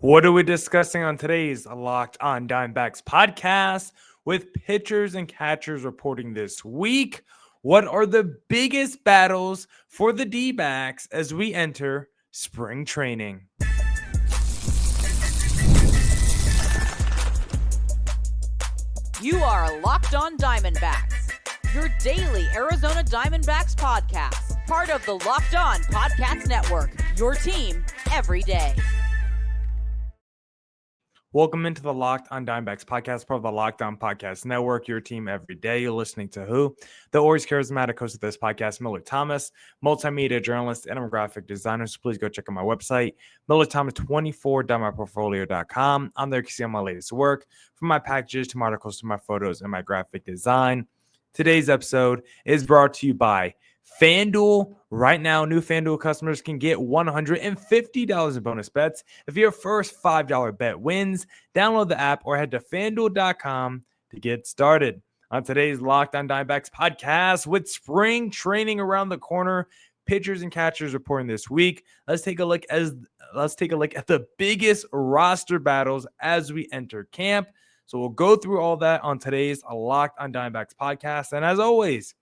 What are we discussing on today's Locked On Diamondbacks podcast with pitchers and catchers reporting this week? What are the biggest battles for the D-backs as we enter spring training? You are Locked On Diamondbacks, your daily Arizona Diamondbacks podcast, part of the Locked On Podcast Network, your team every day. Welcome into the Locked On Diamondbacks podcast, part of the Locked On Podcast Network, your team every day. You're listening to who? The always charismatic host of this podcast, Millard Thomas, multimedia journalist and graphic designer. So please go check out my website, MillardThomas24.myportfolio.com. I'm there you can see all my latest work, from my packages to my articles to my photos and my graphic design. Today's episode is brought to you by FanDuel. Right now, new FanDuel customers can get $150 in bonus bets if your first $5 bet wins. Download the app or head to FanDuel.com to get started. On today's Locked On Diamondbacks podcast, with spring training around the corner, pitchers and catchers reporting this week, let's take a look at the biggest roster battles as we enter camp. So we'll go through all that on today's Locked On Diamondbacks podcast. And as always,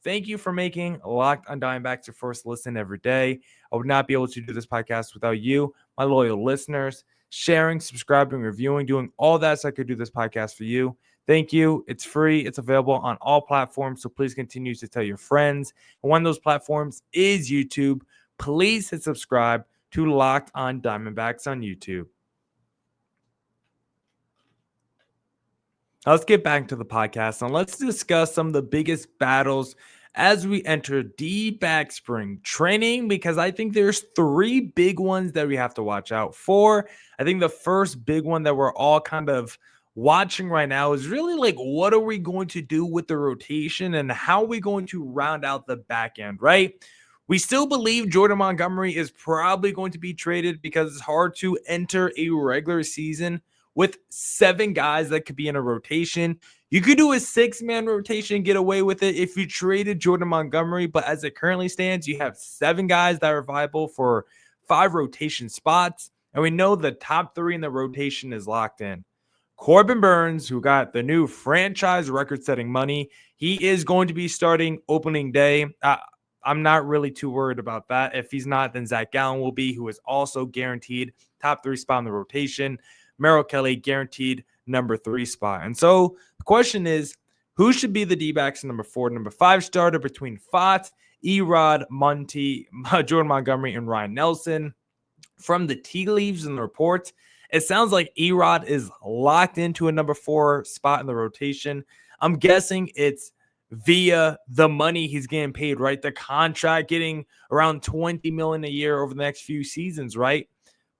thank you for making Locked On Diamondbacks your first listen every day. I would not be able to do this podcast without you, my loyal listeners, sharing, subscribing, reviewing, doing all that so I could do this podcast for you. Thank you. It's free. It's available on all platforms, so please continue to tell your friends. And one of those platforms is YouTube. Please hit subscribe to Locked On Diamondbacks on YouTube. Now let's get back to the podcast and let's discuss some of the biggest battles as we enter D-back spring training, because I think there's three big ones that we have to watch out for. I think the first big one that we're all kind of watching right now is really like, what are we going to do with the rotation and how are we going to round out the back end, right? We still believe Jordan Montgomery is probably going to be traded because it's hard to enter a regular season with 7 guys that could be in a rotation. You could do a 6-man rotation and get away with it if you traded Jordan Montgomery, but as it currently stands, you have 7 guys that are viable for 5 rotation spots, and we know the top 3 in the rotation is locked in. Corbin Burnes, who got the new franchise record-setting money, he is going to be starting opening day. I'm not really too worried about that. If he's not, then Zach Gallen will be, who is also guaranteed top 3 spot in the rotation. Merrill Kelly guaranteed number 3 spot. And so the question is, who should be the D-backs number 4, number 5 starter between Fott, Erod, Monty, Jordan Montgomery, and Ryan Nelson? From the tea leaves and the reports, it sounds like Erod is locked into a number 4 spot in the rotation. I'm guessing it's via the money he's getting paid, right? The contract, getting around $20 million a year over the next few seasons, right?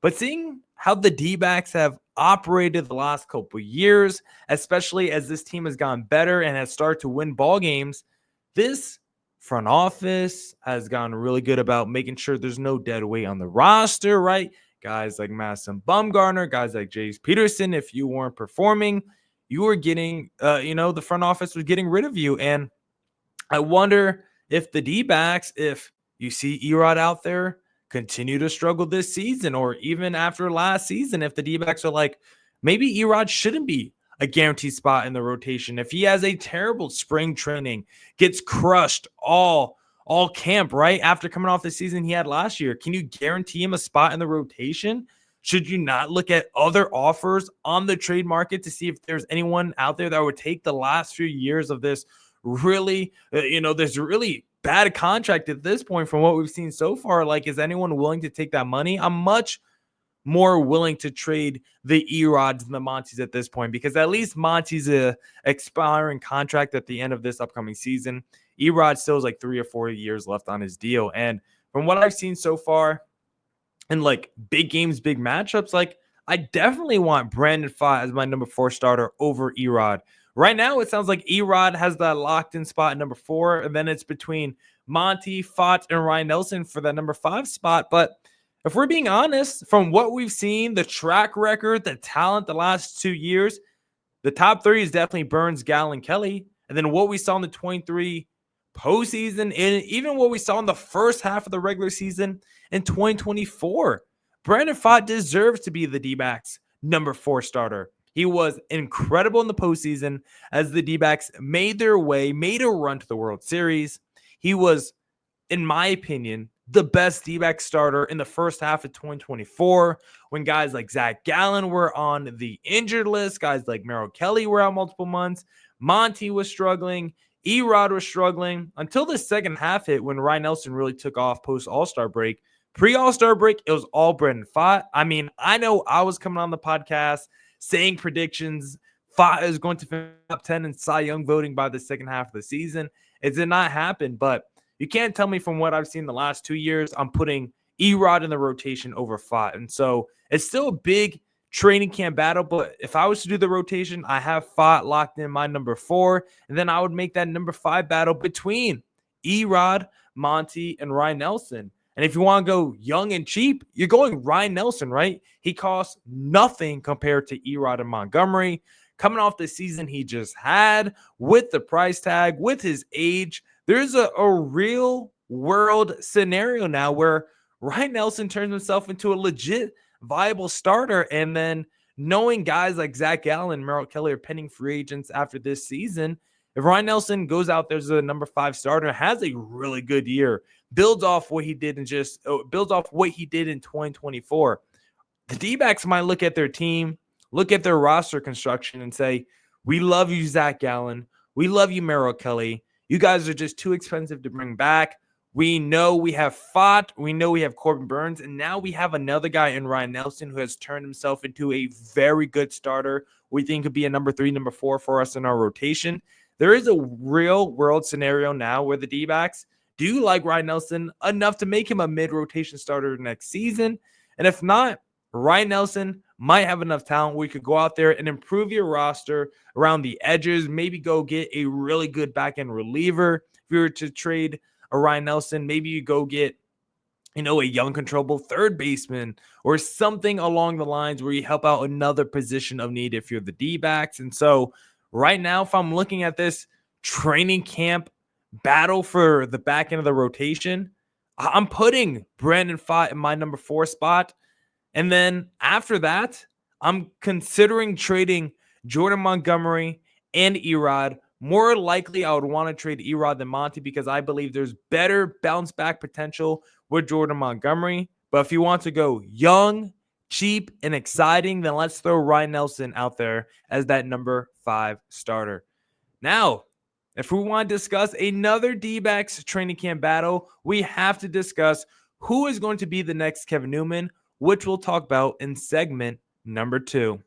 But seeing how the D-backs have operated the last couple of years, especially as this team has gotten better and has started to win ball games, this front office has gotten really good about making sure there's no dead weight on the roster, right? Guys like Madison Bumgarner, guys like Jace Peterson, if you weren't performing, you were getting, the front office was getting rid of you. And I wonder if the D-backs, if you see Erod out there, continue to struggle this season, or even after last season, if the D-backs are like, maybe Erod shouldn't be a guaranteed spot in the rotation. If he has a terrible spring training, gets crushed all camp, right? After coming off the season he had last year, can you guarantee him a spot in the rotation? Should you not look at other offers on the trade market to see if there's anyone out there that would take the last few years of this really, this really bad contract at this point from what we've seen so far? Like, is anyone willing to take that money? I'm much more willing to trade the Erods and the Monties at this point, because at least Monty's a expiring contract at the end of this upcoming season. Erod still has like 3 or 4 years left on his deal. And from what I've seen so far in like big games, big matchups, like I definitely want Brandon Pfaadt as my number 4 starter over Erod. Right now, it sounds like Erod has that locked-in spot at number 4, and then it's between Monty, Pfaadt, and Ryan Nelson for that number 5 spot. But if we're being honest, from what we've seen, the track record, the talent the last 2 years, the top 3 is definitely Burnes, Gallen, Kelly. And then what we saw in the 23 postseason, and even what we saw in the first half of the regular season in 2024. Brandon Pfaadt deserves to be the D-backs number 4 starter. He was incredible in the postseason as the D-backs made a run to the World Series. He was, in my opinion, the best D-back starter in the first half of 2024 when guys like Zach Gallen were on the injured list, guys like Merrill Kelly were out multiple months, Monty was struggling, Erod was struggling until the second half hit when Ryan Nelson really took off post All-Star break. Pre-All-Star break, it was all Brandon Pfaadt. I mean, I know I was coming on the podcast saying predictions. Pfaadt is going to finish top 10 in Cy Young voting by the second half of the season. It did not happen, but you can't tell me from what I've seen the last 2 years, I'm putting Erod in the rotation over Pfaadt. And so it's still a big training camp battle, but if I was to do the rotation, I have Pfaadt locked in my number 4, and then I would make that number 5 battle between Erod, Monty, and Ryan Nelson. And if you want to go young and cheap, you're going Ryan Nelson, right? He costs nothing compared to Erod and Montgomery. Coming off the season he just had, with the price tag, with his age, there's a real world scenario now where Ryan Nelson turns himself into a legit viable starter. And then knowing guys like Zach Gallen and Merrill Kelly are pending free agents after this season, if Ryan Nelson goes out there as a number 5 starter, has a really good year, builds off what he did in 2024, the D-backs might look at their team, look at their roster construction and say, we love you, Zach Gallen. We love you, Merrill Kelly. You guys are just too expensive to bring back. We know we have Pfaadt. We know we have Corbin Burns. And now we have another guy in Ryan Nelson who has turned himself into a very good starter. We think could be a number 3, number 4 for us in our rotation. There is a real world scenario now where the D-backs do like Ryan Nelson enough to make him a mid-rotation starter next season. And if not, Ryan Nelson might have enough talent where you could go out there and improve your roster around the edges, maybe go get a really good back-end reliever. If you were to trade a Ryan Nelson, maybe you go get, a young, controllable third baseman or something along the lines where you help out another position of need if you're the D-backs. And so right now, if I'm looking at this training camp battle for the back end of the rotation, I'm putting Brandon Pfaadt in my number 4 spot. And then after that, I'm considering trading Jordan Montgomery and Erod. More likely, I would want to trade Erod than Monty because I believe there's better bounce back potential with Jordan Montgomery. But if you want to go young, cheap, and exciting, then let's throw Ryan Nelson out there as that number 5 starter. Now, if we want to discuss another D-backs training camp battle, we have to discuss who is going to be the next Kevin Newman, which we'll talk about in segment number 2.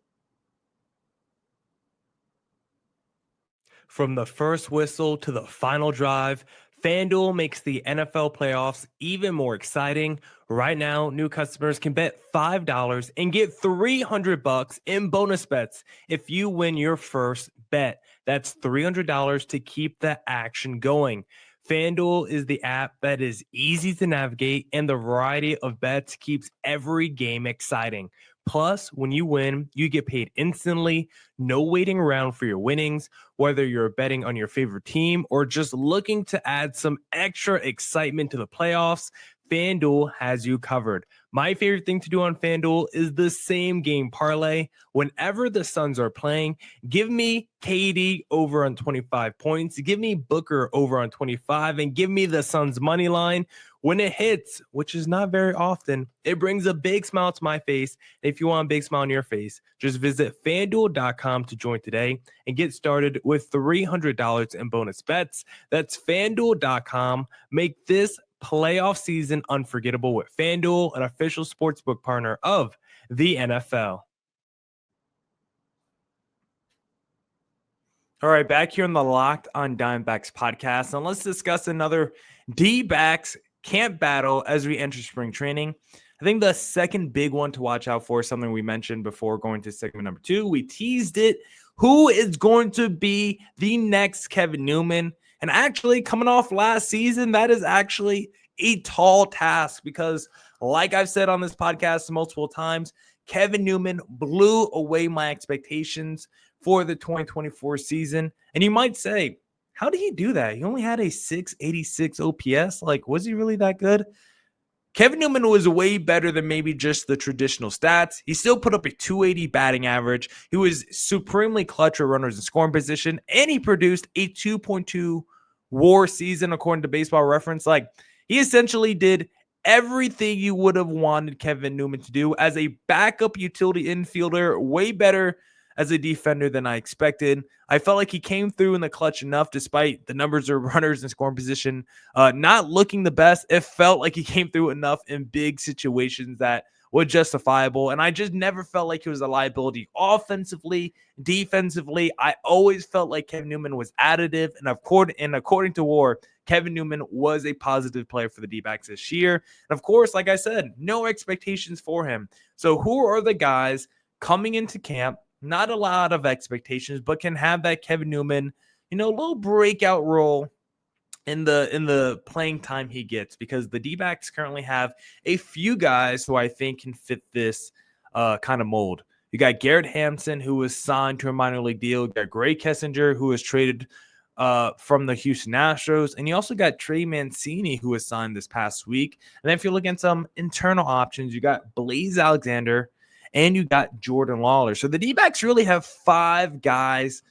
From the first whistle to the final drive, FanDuel makes the NFL playoffs even more exciting. Right now, new customers can bet $5 and get $300 in bonus bets if you win your first bet. That's $300 to keep the action going. FanDuel is the app that is easy to navigate, and the variety of bets keeps every game exciting. Plus, when you win, you get paid instantly, no waiting around for your winnings. Whether you're betting on your favorite team or just looking to add some extra excitement to the playoffs, FanDuel has you covered. My favorite thing to do on FanDuel is the same game parlay. Whenever the Suns are playing, give me KD over on 25 points, give me Booker over on 25, and give me the Suns money line. When it hits, which is not very often, it brings a big smile to my face. If you want a big smile on your face, just visit FanDuel.com to join today and get started with $300 in bonus bets. That's FanDuel.com. Make this playoff season unforgettable with FanDuel, an official sportsbook partner of the NFL. All right, back here on the Locked on Diamondbacks podcast, and let's discuss another D-backs camp battle as we enter spring training. I think the second big one to watch out for is something we mentioned before going to segment number 2. We teased it. Who is going to be the next Kevin Newman? And actually, coming off last season, that is actually a tall task because, like I've said on this podcast multiple times, Kevin Newman blew away my expectations for the 2024 season. And you might say, how did he do that? He only had a 686 OPS. Like, was he really that good? Kevin Newman was way better than maybe just the traditional stats. He still put up a 280 batting average. He was supremely clutch with runners in scoring position, and he produced a 2.2 WAR season according to Baseball Reference. Like, he essentially did everything you would have wanted Kevin Newman to do as a backup utility infielder, way better as a defender than I expected. I felt like he came through in the clutch enough despite the numbers of runners in scoring position not looking the best. It felt like he came through enough in big situations that were justifiable, and I just never felt like he was a liability offensively. Defensively, I always felt like Kevin Newman was additive, and according to WAR, Kevin Newman was a positive player for the D-backs this year. And of course, like I said, no expectations for him. So who are the guys coming into camp? Not a lot of expectations, but can have that Kevin Newman, little breakout role in the playing time he gets, because the D-backs currently have a few guys who I think can fit this kind of mold. You got Garrett Hampson, who was signed to a minor league deal. You got Gray Kessinger, who was traded from the Houston Astros. And you also got Trey Mancini, who was signed this past week. And then if you look at some internal options, you got Blaze Alexander and you got Jordan Lawler. So the D-backs really have 5 guys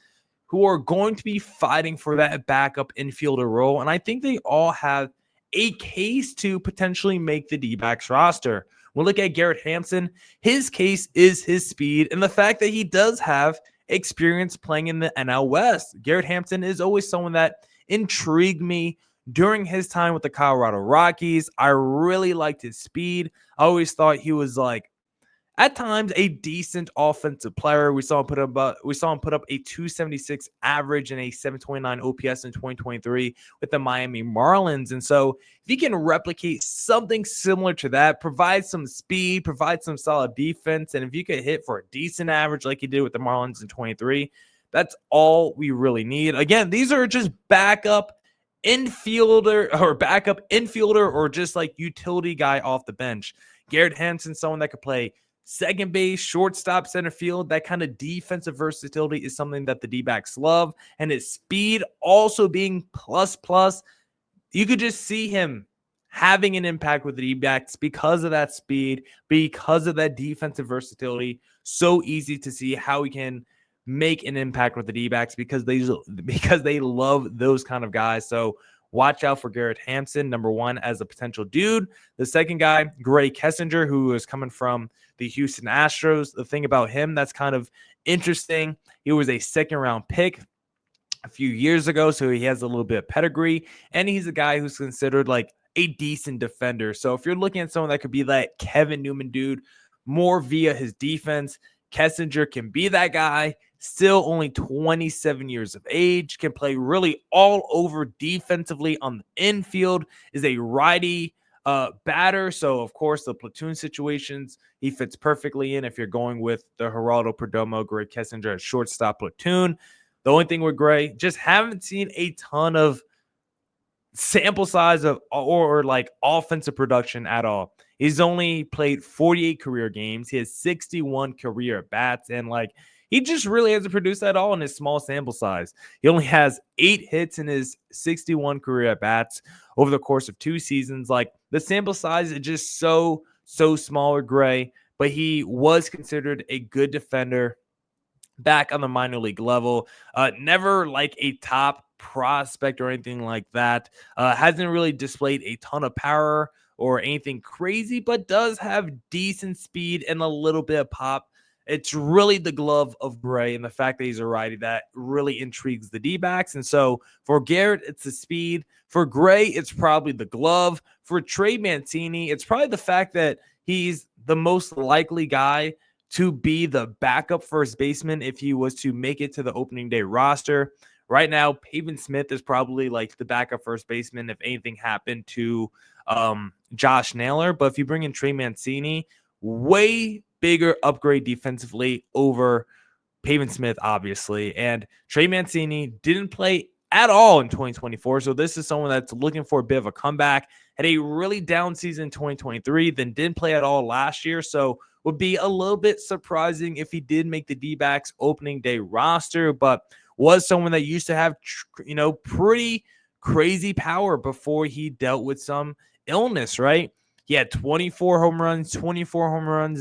who are going to be fighting for that backup infielder role. And I think they all have a case to potentially make the D-backs roster. We'll look at Garrett Hampson. His case is his speed and the fact that he does have experience playing in the NL West. Garrett Hampson is always someone that intrigued me during his time with the Colorado Rockies. I really liked his speed. I always thought he was at times a decent offensive player. We saw him put up a 276 average and a 729 OPS in 2023 with the Miami Marlins. And so if he can replicate something similar to that, provide some speed, provide some solid defense, and if you could hit for a decent average like he did with the Marlins in 23, that's all we really need. Again, these are just backup infielder or just like utility guy off the bench. Garrett Hampson, someone that could play second base, shortstop, center field. That kind of defensive versatility is something that the D-backs love. And his speed also being plus. You could just see him having an impact with the D-backs because of that speed, because of that defensive versatility. So easy to see how he can make an impact with the D-backs because they love those kind of guys. So watch out for Garrett Hampson, number 1, as a potential dude. The second guy, Gray Kessinger, who is coming from the Houston Astros. The thing about him that's kind of interesting, he was a second-round pick a few years ago, so he has a little bit of pedigree, and he's a guy who's considered like a decent defender. So if you're looking at someone that could be that Kevin Newman dude, more via his defense, Kessinger can be that guy. Still only 27 years of age, can play really all over defensively on the infield, is a righty batter. So, of course, the platoon situations, he fits perfectly in if you're going with the Geraldo Perdomo, Gray Kessinger at shortstop platoon. The only thing with Gray, just haven't seen a ton of sample size of or like offensive production at all. He's only played 48 career games. He has 61 career bats, and he just really hasn't produced at all in his small sample size. He only has 8 hits in his 61 career at-bats over the course of 2 seasons. The sample size is just so small with Gray, but he was considered a good defender back on the minor league level. Never like a top prospect or anything like that. Hasn't really displayed a ton of power or anything crazy, but does have decent speed and a little bit of pop. It's really the glove of Gray and the fact that he's a righty that really intrigues the D-backs. And so for Garrett, it's the speed. For Gray, it's probably the glove. For Trey Mancini, it's probably the fact that he's the most likely guy to be the backup first baseman if he was to make it to the opening day roster. Right now, Pavin Smith is probably the backup first baseman if anything happened to Josh Naylor. But if you bring in Trey Mancini, way bigger upgrade defensively over Pavin Smith, obviously. And Trey Mancini didn't play at all in 2024. So this is someone that's looking for a bit of a comeback. Had a really down season in 2023, then didn't play at all last year. So would be a little bit surprising if he did make the D-backs opening day roster, but was someone that used to have, pretty crazy power before he dealt with some illness, right? He had 24 home runs,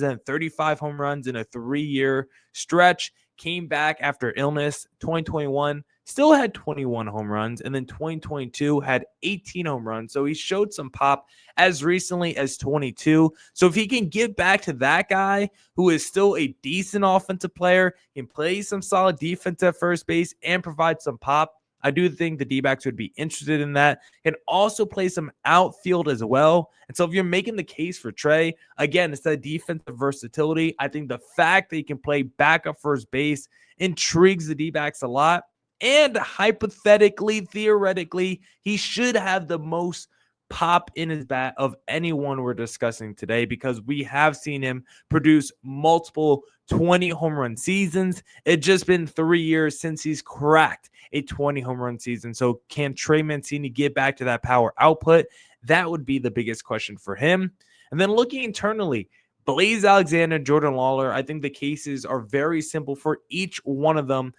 and 35 home runs in a 3-year stretch. Came back after illness. 2021 still had 21 home runs, and then 2022 had 18 home runs. So he showed some pop as recently as 22. So if he can get back to that guy who is still a decent offensive player, can play some solid defense at first base and provide some pop, I do think the D-backs would be interested in that. Can also play some outfield as well. And so if you're making the case for Trey, again, it's that defensive versatility. I think the fact that he can play backup first base intrigues the D-backs a lot. And hypothetically, theoretically, he should have the most pop in his bat of anyone we're discussing today, because we have seen him produce multiple 20 home run seasons. It's just been 3 years since he's cracked a 20 home run season. So can Trey Mancini get back to that power output? That would be the biggest question for him. And then looking internally, Blaze Alexander, Jordan Lawler, I think the cases are very simple for each one of them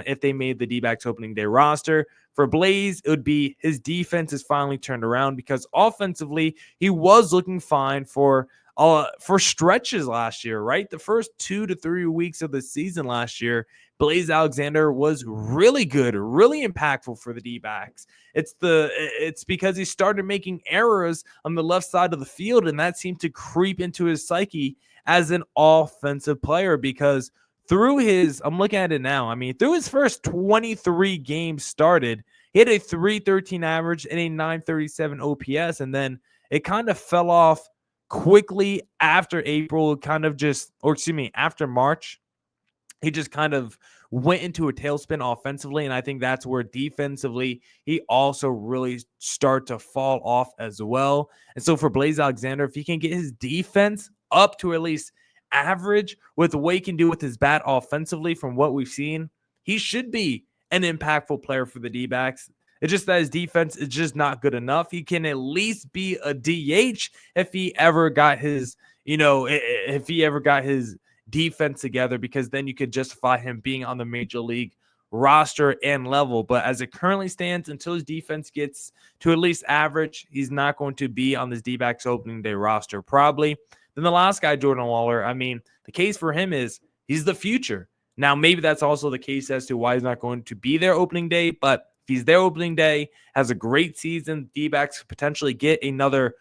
if they made the D-backs opening day roster. For Blaze, it would be his defense is finally turned around, because offensively, he was looking fine for stretches last year, right? The first 2 to 3 weeks of the season last year, Blaze Alexander was really good, really impactful for the D-backs. It's because he started making errors on the left side of the field, and that seemed to creep into his psyche as an offensive player, because I'm looking at it now. Through his first 23 games started, he had a 313 average and a 937 OPS, and then it kind of fell off quickly after after March. He just kind of went into a tailspin offensively, and I think that's where defensively he also really start to fall off as well. And so for Blaze Alexander, if he can get his defense up to at least average with what he can do with his bat offensively from what we've seen, he should be an impactful player for the D-backs. It's just that his defense is just not good enough. He can at least be a DH if he ever got his defense together, because then you could justify him being on the major league roster and level. But as it currently stands, until his defense gets to at least average, he's not going to be on this D-backs opening day roster probably. Then the last guy, Jordan Lawler, the case for him is he's the future. Now, maybe that's also the case as to why he's not going to be there opening day, but if he's there opening day, has a great season, D-backs could potentially get another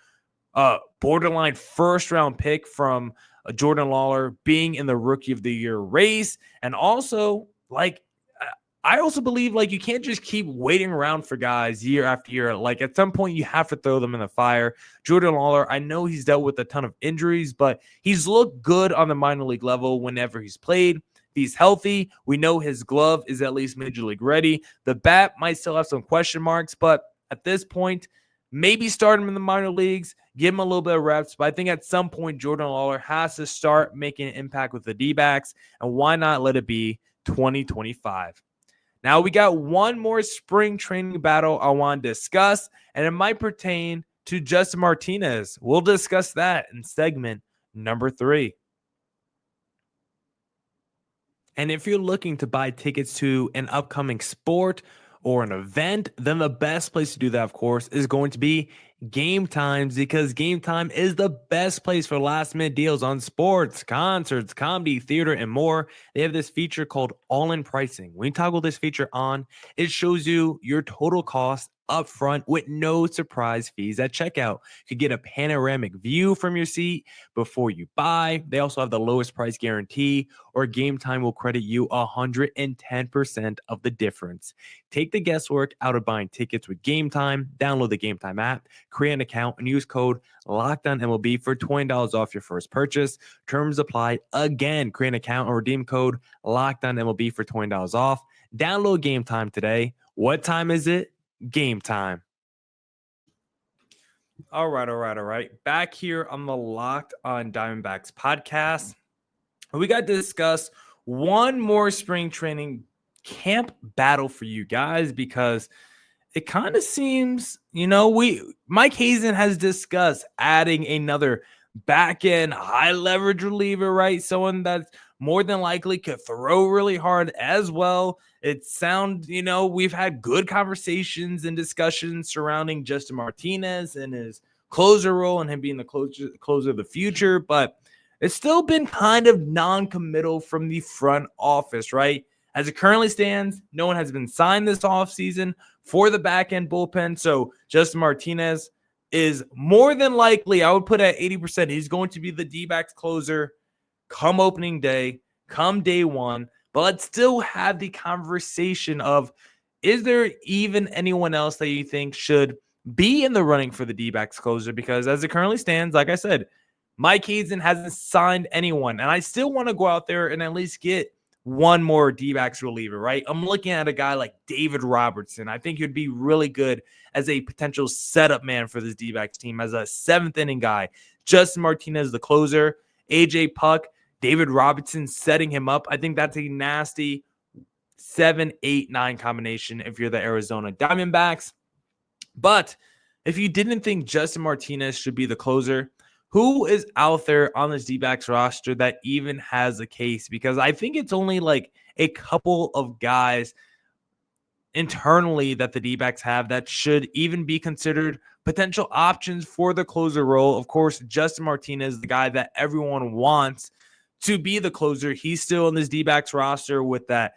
borderline first-round pick from Jordan Lawler being in the Rookie of the Year race. And also, I also believe you can't just keep waiting around for guys year after year. At some point, you have to throw them in the fire. Jordan Lawler, I know he's dealt with a ton of injuries, but he's looked good on the minor league level whenever he's played. If he's healthy, we know his glove is at least major league ready. The bat might still have some question marks, but at this point, maybe start him in the minor leagues, give him a little bit of reps. But I think at some point, Jordan Lawler has to start making an impact with the D-backs, and why not let it be 2025? Now, we got one more spring training battle I want to discuss, and it might pertain to Justin Martinez. We'll discuss that in segment number 3. And if you're looking to buy tickets to an upcoming sport or an event, then the best place to do that, of course, is going to be Game Times, because Game Time is the best place for last-minute deals on sports, concerts, comedy, theater, and more. They have this feature called All-In Pricing. When you toggle this feature on, it shows you your total cost up front with no surprise fees at checkout. You could get a panoramic view from your seat before you buy. They also have the lowest price guarantee, or Game Time will credit you 110% of the difference. Take the guesswork out of buying tickets with Game Time. Download the Game Time app, create an account, and use code LOCKEDONMLB for $20 off your first purchase. Terms apply. Again, create an account and redeem code LOCKEDONMLB for $20 off. Download Game Time today. What time is it? Game time. All right. Back here on the Locked on Diamondbacks podcast, we got to discuss one more spring training camp battle for you guys, because it kind of seems, Mike Hazen has discussed adding another back-end high-leverage reliever, right? Someone that's more than likely could throw really hard as well. We've had good conversations and discussions surrounding Justin Martinez and his closer role and him being the closer of the future, but it's still been kind of non-committal from the front office, right? As it currently stands, no one has been signed this offseason for the back-end bullpen, so Justin Martinez is more than likely, I would put at 80%, he's going to be the D-backs closer come opening day, come day one, but let's still have the conversation of, is there even anyone else that you think should be in the running for the D-backs closer? Because as it currently stands, like I said, Mike Hazen hasn't signed anyone, and I still want to go out there and at least get one more D-backs reliever, right? I'm looking at a guy like David Robertson. I think he'd be really good as a potential setup man for this D-backs team as a seventh inning guy. Justin Martinez, the closer, AJ Puck, David Robertson setting him up. I think that's a nasty 7, 8, 9 combination if you're the Arizona Diamondbacks. But if you didn't think Justin Martinez should be the closer, who is out there on this D-backs roster that even has a case? Because I think it's only like a couple of guys internally that the D-backs have that should even be considered potential options for the closer role. Of course, Justin Martinez, the guy that everyone wants to be the closer. He's still on this D-backs roster with that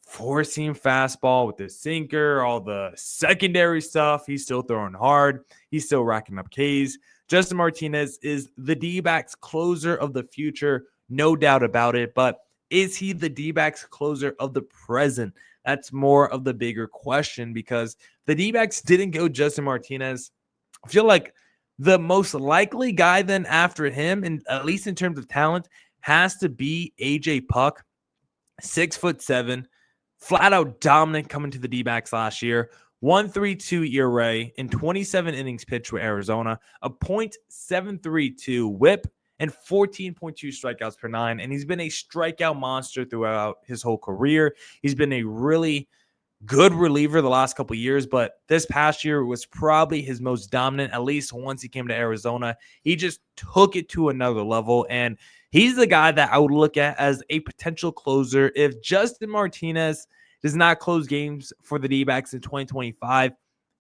four-seam fastball, with the sinker, all the secondary stuff. He's still throwing hard. He's still racking up Ks. Justin Martinez is the D-backs closer of the future, no doubt about it. But is he the D-backs closer of the present? That's more of the bigger question, because the D-backs didn't go Justin Martinez. I feel like the most likely guy then after him, and at least in terms of talent, has to be AJ Puck, 6'7", flat out dominant coming to the D-backs last year. 1.32 ERA in 27 innings pitched with Arizona, a .732 whip, and 14.2 strikeouts per 9. And he's been a strikeout monster throughout his whole career. He's been a really good reliever the last couple of years, but this past year was probably his most dominant, at least once he came to Arizona. He just took it to another level, and he's the guy that I would look at as a potential closer. If Justin Martinez does not close games for the D-backs in 2025,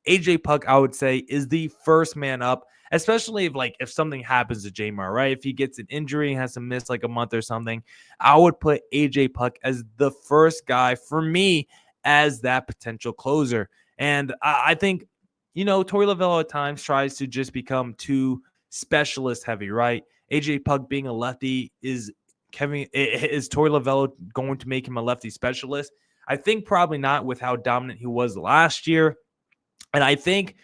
AJ Puck, I would say, is the first man up, especially if something happens to Jamar, right? If he gets an injury and has to miss like a month or something, I would put AJ Puck as the first guy for me as that potential closer. And I think, Torey Lovullo at times tries to just become too specialist heavy, right? AJ Puck being a lefty, is Torey Lovullo going to make him a lefty specialist? I think probably not, with how dominant he was last year. And I think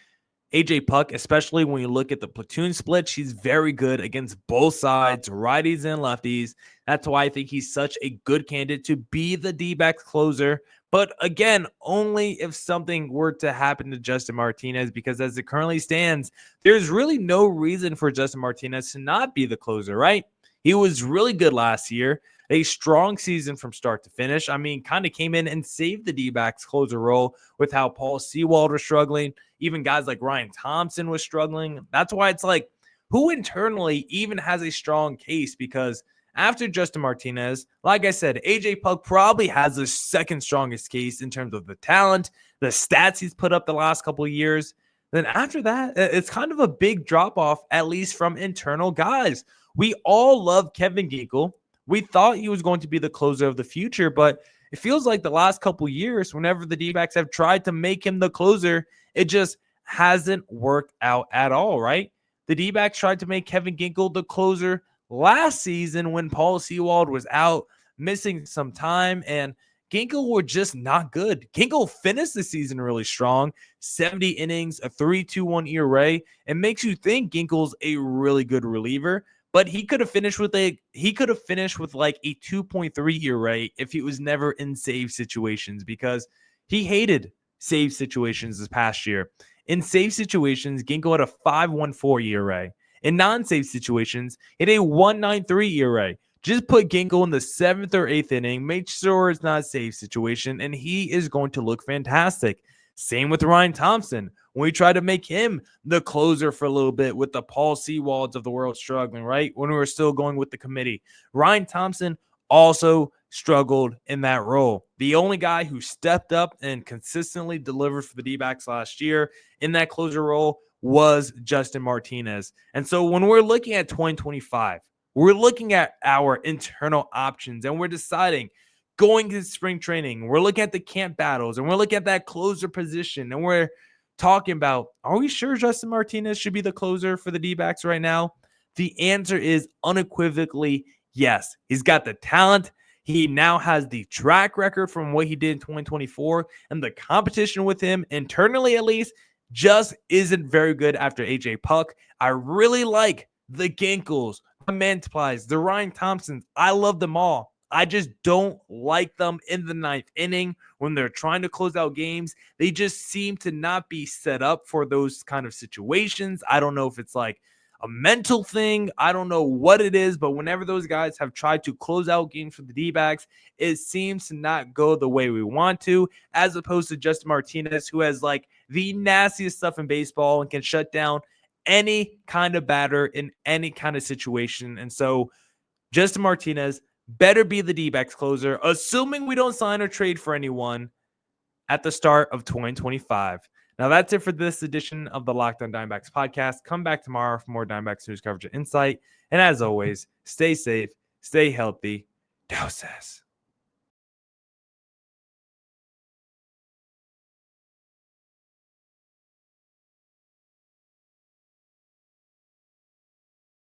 AJ Puck, especially when you look at the platoon split, she's very good against both sides, righties and lefties. That's why I think he's such a good candidate to be the D-backs closer. But again, only if something were to happen to Justin Martinez, because as it currently stands, there's really no reason for Justin Martinez to not be the closer, right? He was really good last year, a strong season from start to finish. I mean, kind of came in and saved the D-backs closer role with how Paul Sewald was struggling. Even guys like Ryan Thompson was struggling. That's why it's like, who internally even has a strong case? Because after Justin Martinez, like I said, AJ Puck probably has the second strongest case in terms of the talent, the stats he's put up the last couple of years. Then after that, it's kind of a big drop-off, at least from internal guys. We all love Kevin Ginkel. We thought he was going to be the closer of the future, but it feels like the last couple of years, whenever the D-backs have tried to make him the closer, it just hasn't worked out at all, right? The D-backs tried to make Kevin Ginkel the closer last season when Paul Sewald was out, missing some time, and Ginkel were just not good. Ginkel finished the season really strong, 70 innings, a 3.21 ERA. It makes you think Ginkel's a really good reliever, but he could have finished with like a 2.3 ERA if he was never in save situations, because he hated save situations this past year. In save situations, Ginkel had a 5.14 ERA. In non-save situations, it a 1.93 ERA. Just put Ginkel in the 7th or 8th inning, make sure it's not a save situation, and he is going to look fantastic. Same with Ryan Thompson. When we tried to make him the closer for a little bit with the Paul Sewalds of the world struggling, right? When we were still going with the committee. Ryan Thompson also struggled in that role. The only guy who stepped up and consistently delivered for the D-backs last year in that closer role was Justin Martinez. And so when we're looking at 2025, we're looking at our internal options and we're deciding going to spring training. We're looking at the camp battles and we're looking at that closer position. And we're talking about, are we sure Justin Martinez should be the closer for the D-backs right now? The answer is unequivocally yes. He's got the talent. He now has the track record from what he did in 2024, and the competition with him internally, at least, just isn't very good after AJ Puck. I really like the Ginkles, the Mantiplies, the Ryan Thompsons. I love them all. I just don't like them in the ninth inning when they're trying to close out games. They just seem to not be set up for those kind of situations. I don't know if it's like a mental thing. I don't know what it is, but whenever those guys have tried to close out games for the D-backs, it seems to not go the way we want to, as opposed to Justin Martinez, who has like the nastiest stuff in baseball and can shut down any kind of batter in any kind of situation. And so Justin Martinez better be the D-backs closer, assuming we don't sign or trade for anyone at the start of 2025. Now, that's it for this edition of the Locked On Diamondbacks podcast. Come back tomorrow for more Diamondbacks news coverage and insight. And as always, stay safe, stay healthy. Deuces.